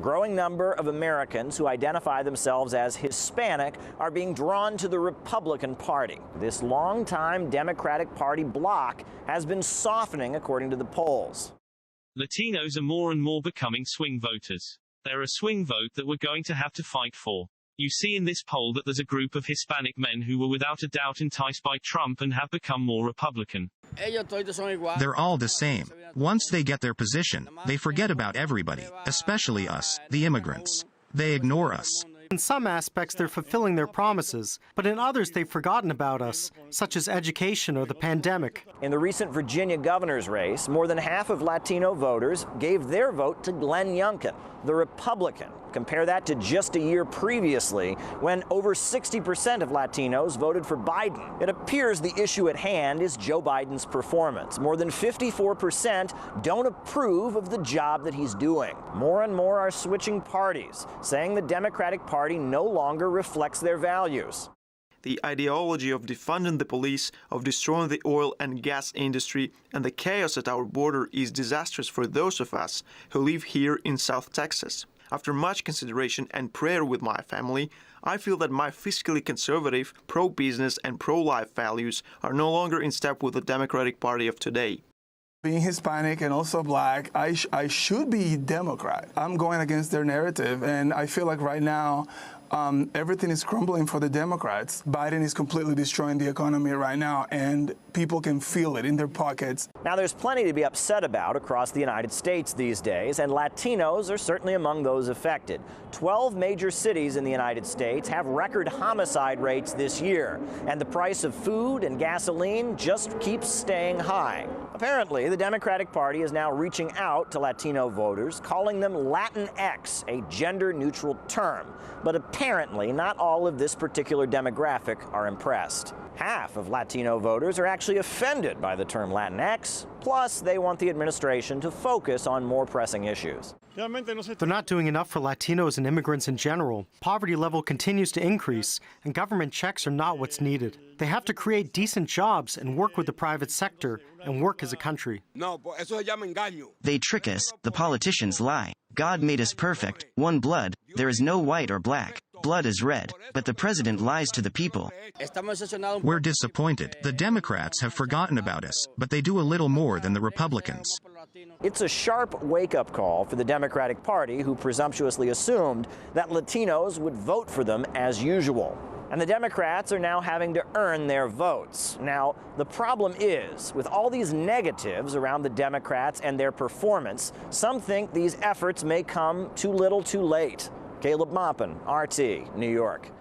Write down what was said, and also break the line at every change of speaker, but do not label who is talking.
growing number of Americans who identify themselves as Hispanic are being drawn to the Republican Party. This longtime Democratic Party bloc has been softening, according to the polls.
Latinos are more and more becoming swing voters. They're a swing vote that we're going to have to fight for. You see in this poll that there's a group of Hispanic men who were without a doubt enticed by Trump and have become more Republican.
They're all the same. Once they get their position, they forget about everybody, especially us, the immigrants. They ignore us.
In some aspects, they're fulfilling their promises, but in others, they've forgotten about us, such as education or the pandemic.
In the recent Virginia governor's race, more than half of Latino voters gave their vote to Glenn Youngkin, the Republican. Compare that to just a year previously, when over 60% of Latinos voted for Biden. It appears the issue at hand is Joe Biden's performance. More than 54% don't approve of the job that he's doing. More and more are switching parties, saying the Democratic Party no longer reflects their values.
The ideology of defunding the police, of destroying the oil and gas industry, and the chaos at our border is disastrous for those of us who live here in South Texas. After much consideration and prayer with my family, I feel that my fiscally conservative, pro-business and pro-life values are no longer in step with the Democratic Party of today.
Being Hispanic and also black, I should be Democrat. I'm going against their narrative, and I feel like right now everything is crumbling for the Democrats. Biden is completely destroying the economy right now, and people can feel it in their pockets.
Now, there's plenty to be upset about across the United States these days, and Latinos are certainly among those affected. 12 major cities in the United States have record homicide rates this year, and the price of food and gasoline just keeps staying high. Apparently, the Democratic Party is now reaching out to Latino voters, calling them Latinx, a gender-neutral term. But apparently, not all of this particular demographic are impressed. Half of Latino voters are actually offended by the term Latinx, plus they want the administration to focus on more pressing issues.
They're not doing enough for Latinos and immigrants in general. Poverty level continues to increase, and government checks are not what's needed. They have to create decent jobs and work with the private sector and work as a country.
They trick us, the politicians lie. God made us perfect, one blood, there is no white or black. Blood is red, but the president lies to the people.
We're disappointed. The Democrats have forgotten about us, but they do a little more than the Republicans.
It's a sharp wake-up call for the Democratic Party, who presumptuously assumed that Latinos would vote for them as usual. And the Democrats are now having to earn their votes. Now, the problem is, with all these negatives around the Democrats and their performance, some think these efforts may come too little too late. Caleb Maupin, RT, New York.